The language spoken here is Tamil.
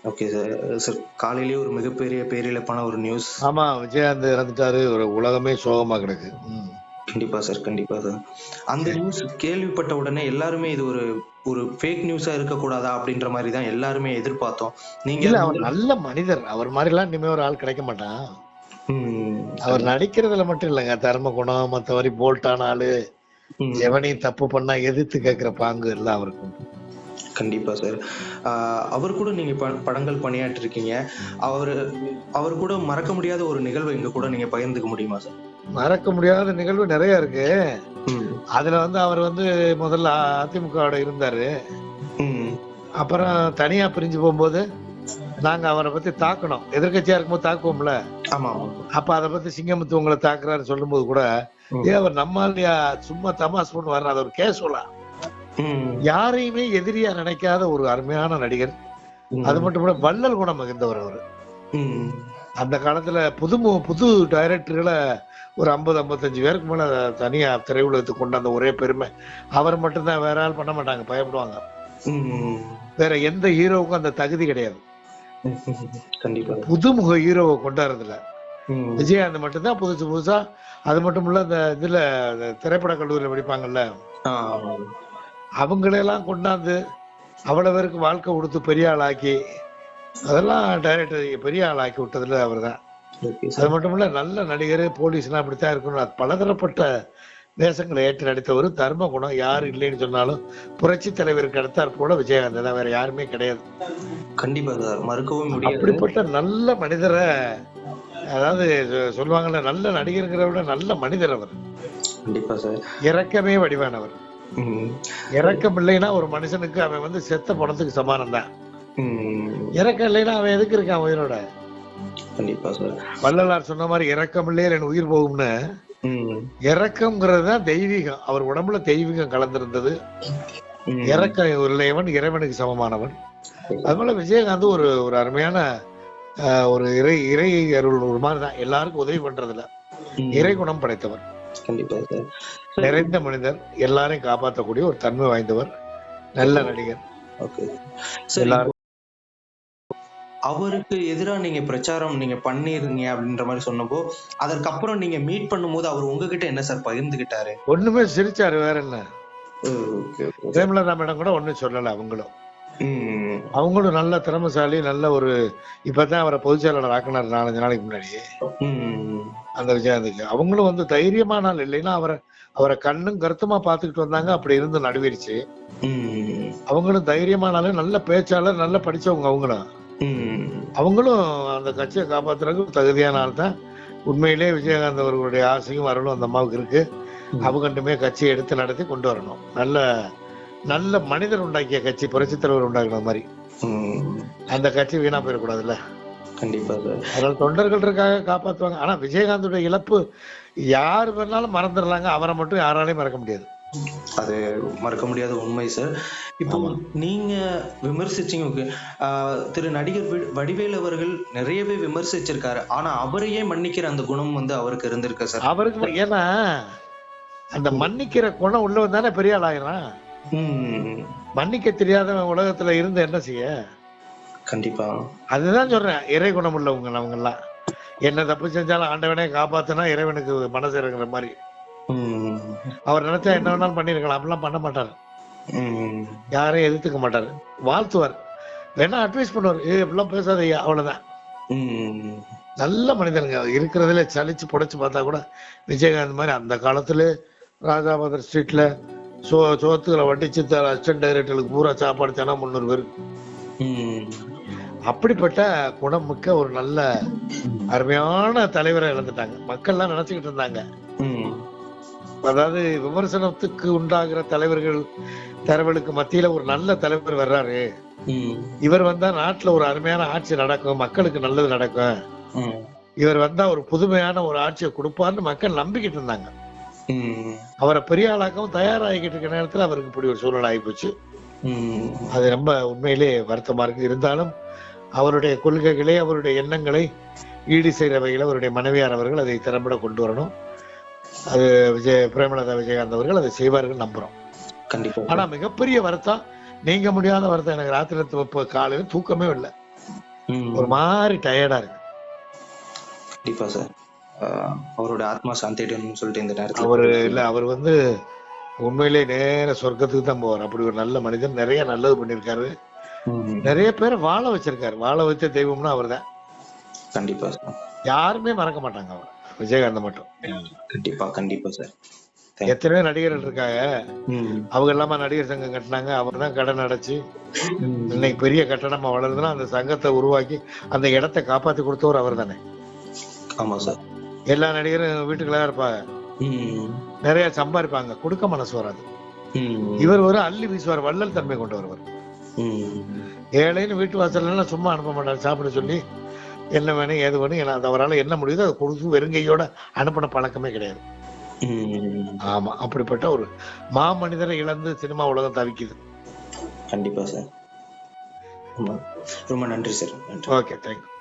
Okay sir. சார் காலையிலேயே ஒரு மிகப்பெரிய பேரிழப்பான ஒரு நியூஸ். ஆமா, விஜயகாந்த் இறந்துட்டாரு. ஒரு உலகமே சோகமா கிடக்கு. கண்டிப்பா சார், கண்டிப்பா சார். அந்த நியூஸ் கேள்விப்பட்ட உடனே எல்லாருமே இது ஒரு ஒரு ஃபேக் நியூஸா இருக்கக்கூடாதா அப்படின்ற மாதிரி தான் எல்லாருமே எதிர்பார்த்தோம். நீங்க இல்ல, அவர் நல்ல மனிதர். அவர் மாதிரிலாம் இனிமே ஒரு ஆள் கிடைக்க மாட்டான். ம். அவர் நடிக்கிறதுல மட்டும் இல்லைங்க, தர்ம குணம், மத்தவரை போல்ட்டான ஆளு, ம். எவனையும் தப்பு பண்ணா எதிர்த்து கேட்கிற பாங்கு எல்லாம் அவருக்கு உண்டு. கண்டிப்பா சார். அவர் கூட நீங்க படங்கள் பணியாற்றிருக்கீங்க. அவரு அவர் கூட மறக்க முடியாத ஒரு நிகழ்வு எங்க கூட நீங்க பகிர்ந்துக்க முடியுமா சார்? மறக்க முடியாத நிகழ்வு நிறைய இருக்கு. ம். அதுல அவர் முதல்ல அதிமுகவோட இருந்தாரு. ம். அப்புறம் தனியா பிரிஞ்சு போகும்போது நாங்க அவரை பத்தி தாக்கணும். எதிர்க்கட்சியா இருக்கும்போது தாக்குவோம்ல. ஆமா. அப்ப அதை பத்தி சிங்கமுத்து உங்களை தாக்குறாரு சொல்லும் போது கூட, அவர் நம்மாலையா சும்மா தமாஸ் பண்ணு வர்ற அது ஒரு கேஷுவலா யாரையுமே எதிரியா நினைக்காத ஒரு அருமையான நடிகர். அது மட்டும் இல்ல, வள்ளல் குணம் மிகுந்தவர் அவரு. அந்த காலத்துல புது டைரக்டர்களை ஒரு 50-55 பேருக்கு மேல தனியா திரையுலகத்துக்கு கொண்டாந்த ஒரே பெருமை அவர் மட்டும்தான். வேற ஆள் பண்ண மாட்டாங்க, பயப்படுவாங்க. வேற எந்த ஹீரோவுக்கும் அந்த தகுதி கிடையாது. கண்டிப்பா புதுமுக ஹீரோவை கொண்டாடுறதுல விஜயகாந்த் மட்டும்தான் புதுசா. அது மட்டும் இல்ல, இந்த இதுல திரைப்பட கல்லூரியில படிப்பாங்கல்ல, அவங்களெல்லாம் கொண்டாந்து அவ்வளவு பேருக்கு வாழ்க்கை கொடுத்து பெரிய ஆள் ஆக்கி, அதெல்லாம் டைரக்டர் பெரிய ஆள் ஆக்கி விட்டதுல அவர் தான். அது மட்டும் இல்ல, நல்ல நடிகர். போலீஸ்லாம் அப்படித்தான் இருக்கணும். பலதரப்பட்ட வேஷங்களை ஏற்று நடித்தவர். தர்ம குணம், யாரு இல்லைன்னு சொன்னாலும் புரட்சி தலைவருக்கு அடுத்தாற் போல விஜயகாந்த் தான், வேற யாருமே கிடையாது. கண்டிப்பா சார், மறுக்கவும் முடியாது. அப்படிப்பட்ட நல்ல மனிதரை, அதாவது சொல்லுவாங்கல்ல, நல்ல நடிகர்கிற விட நல்ல மனிதர் அவர். கண்டிப்பா சார். இறக்கமே வடிவானவர். இறக்கம் இல்லைன்னா ஒரு மனுஷனுக்கு அவன் செத்த பணத்துக்கு சமானம் தான். இறக்கம் இல்லைன்னா அவன் எதுக்கு இருக்கான் உயிரோட? கண்டிப்பா சார். வள்ளலார் சொன்ன மாதிரி இறக்கம் இல்லையே என் உயிர் போகும்னு. இறக்கம்ங்கிறது தான் தெய்வீகம். அவர் உடம்புல தெய்வீகம் கலந்திருந்தது. இறக்கம் இல்லையவன் இறைவனுக்கு சமமானவன். அதுபோல விஜயகாந்த் ஒரு ஒரு அருமையான ஒரு இறை அருள் ஒரு மாதிரிதான், எல்லாருக்கும் உதவி பண்றதுல இறை குணம் படைத்தவர். கண்டிப்பா சார். நிறைந்த மனிதர், எல்லாரையும் காப்பாற்றக்கூடிய ஒரு தன்மை வாய்ந்தவர், நல்ல நடிகர். எல்லாரும் அவருக்கு எதிரா நீங்க பிரச்சாரம் நீங்க பண்ணிருந்தீங்க அப்படின்ற மாதிரி சொன்னப்போ, அதற்கப்புறம் நீங்க மீட் பண்ணும்போது அவர் உங்ககிட்ட என்ன சார் பகிர்ந்துகிட்டாரு? ஒண்ணுமே சிரிச்சாரு, வேற என்ன. பிரேமலதா மேடம் கூட ஒண்ணும் சொல்லல. அவங்களும் நல்ல திறமைசாலி, நல்ல ஒரு, இப்பதான் அவரை பொதுச் செயலாளர் ஆக்கினார் 4-5 நாளைக்கு முன்னாடி அந்த விஜயகாந்துக்கு. அவங்களும் தைரியமான ஆள். இல்லைன்னா அவரை கண்ணும் கருத்துமா பாத்துக்கிட்டு வந்தாங்க. அப்படி இருந்து நடுவிருச்சு. அவங்களும் தைரியமான ஆளு, நல்ல பேச்சாளர், நல்ல படிச்சவங்க. அவங்களும் அந்த கட்சியை காப்பாத்துறதுக்கு தகுதியான ஆள் தான். உண்மையிலேயே விஜயகாந்த் அவர்களுடைய ஆசையும் அருளும் அந்த அம்மாவுக்கு இருக்கு. அவங்கண்டுமே கட்சியை எடுத்து நடத்தி கொண்டு வரணும். நல்ல மனிதர் உண்டாக்கிய கட்சி, புரட்சி தலைவர் உண்டாக்குன மாதிரி அந்த கட்சி வீணா போயிடக்கூடாதுல்ல. கண்டிப்பா சார். அதனால தொண்டர்கள் இருக்காக காப்பாத்துவாங்க. ஆனா விஜயகாந்துடைய இழப்பு யாரு வேணாலும் மறந்துடலாங்க, அவரை மட்டும் யாராலையும் மறக்க முடியாது. அது மறக்க முடியாத உண்மை சார். இப்போ நீங்க விமர்சிச்சீங்க, திரு நடிகர் வடிவேலு அவர்கள் நிறையவே விமர்சிச்சிருக்காரு. ஆனா அவரையே மன்னிக்கிற அந்த குணம் அவருக்கு இருந்திருக்கு சார். அவருக்கு ஏன்னா அந்த மன்னிக்கிற குணம் உள்ளவன் தானே பெரிய ஆள் ஆகிறான். மன்னிக்க தெரியாதவன் உலகத்துல இருந்து என்ன செய்ய? கண்டிப்பா அதுதான் சொல்றேன், இறை குணம் உள்ளவங்க அவங்க எல்லாம். என்ன தப்பு செஞ்சாலும் ஆண்டவனே காப்பாத்தினா இறைவனுக்கு மனசு இருக்கிற மாதிரி. அவர் நினைச்சா என்ன வேணாலும் பண்ணிருக்கலாம். அப்படிலாம் பண்ண மாட்டாரு. யாரையும் எதிர்த்துக்க மாட்டாரு, வாழ்த்துவார், வேணா அட்வைஸ் பண்ணுவார். இப்படிலாம் பேசாத, அவ்வளவுதான். நல்ல மனிதனுங்க. இருக்கிறதுல சலிச்சு புடைச்சு பார்த்தா கூட விஜயகாந்த் மாதிரி அந்த காலத்துல ராஜாபதர் ஸ்ட்ரீட்ல சோத்துக்களை வட்டிச்சு அசிஸ்டன்ட் டைரக்டருக்கு பூரா சாப்பாடு தானா 300 பேர். அப்படிப்பட்ட குணம் மிக்க ஒரு நல்ல அருமையான தலைவரை இழந்துட்டாங்க. மக்கள்லாம் நினைச்சுக்கிட்டு இருந்தாங்க, அதாவது விமர்சனத்துக்கு உண்டாகிற தலைவர்களுக்கு மத்தியில ஒரு நல்ல தலைவர் வர்றாரு, இவர் வந்தா நாட்டுல ஒரு அருமையான ஆட்சி நடக்கும், மக்களுக்கு நல்லது நடக்கும், இவர் வந்தா ஒரு புதுமையான ஒரு ஆட்சியை கொடுப்பார்னு மக்கள் நம்பிக்கிட்டு இருந்தாங்க. அவரை பெரிய ஆளாக்கவும் தயாராகிக்கிட்டு இருக்க நேரத்துல அவருக்கு இப்படி ஒரு சூழல் ஆகிப்போச்சு. அது ரொம்ப உண்மையிலே வருத்தமா இருக்கு. இருந்தாலும் அவருடைய கொள்கைகளை, அவருடைய எண்ணங்களை ஈடு செய்கிற வகையில் அவருடைய மனைவியார் அவர்கள் அதை திறம்பட கொண்டு வரணும். அது பிரேமலதா விஜயகாந்த் அவர்கள் அதை செய்வார்கள் நம்புறோம். கண்டிப்பா. ஆனா மிகப்பெரிய வருத்தம், நீங்க முடியாத வருத்தம் எனக்கு. ராத்திரி காலையில தூக்கமே இல்லை. ஒரு மாதிரி டயர்டா இருக்கு. கண்டிப்பா சார். அவரோட ஆத்மா சாந்திடணும்னு சொல்லிட்டு இந்த நேரத்துல அவர் உண்மையிலே நேர சொர்க்கத்துக்கு தான் போவார். அப்படி ஒரு நல்ல மனிதன், நிறைய நல்லது பண்ணிருக்காரு, நிறைய பேரை வாழ வச்சிருக்காரு. வாழ வச்ச தெய்வம்னா அவர் தான். கண்டிப்பா சார். யாருமே மறக்க மாட்டாங்க அவர், விஜயகாந்த் மட்டும். கண்டிப்பா கண்டிப்பா சார். எத்தனையோ நடிகர்கள் இருக்காங்க, அவங்க இல்லாம நடிகர் சங்கம் கட்டினாங்க, அவர் தான் கடன் அடைச்சு இன்னைக்கு பெரிய கட்டணமா வளருதுன்னா அந்த சங்கத்தை உருவாக்கி அந்த இடத்தை காப்பாத்தி கொடுத்தவர் அவர் தானே. ஆமா சார். எல்லா நடிகரும் வீட்டுக்குள்ளே இருப்பாங்க, நிறைய சம்பாதிப்பாங்க, கொடுக்க மனசு வராது. இவர் ஒரு அள்ளி வீசுவார், வள்ளல் தன்மை கொண்டு வருவார். ஏழைன்னு வீட்டு வாசல்ல சும்மா அனுப்ப மாட்டார், சாப்பிட சொல்லி என்ன வேணும் ஏது வேணும், ஏன்னா அவரால் என்ன முடியுதோ அதை கொடுத்து வெறுங்கையோட அனுப்பின பழக்கமே கிடையாது. ஆமா, அப்படிப்பட்ட ஒரு மாமனிதரை இழந்து சினிமா உலகம் தவிக்குது. கண்டிப்பா சார். ரொம்ப நன்றி சார். Okay, thank you.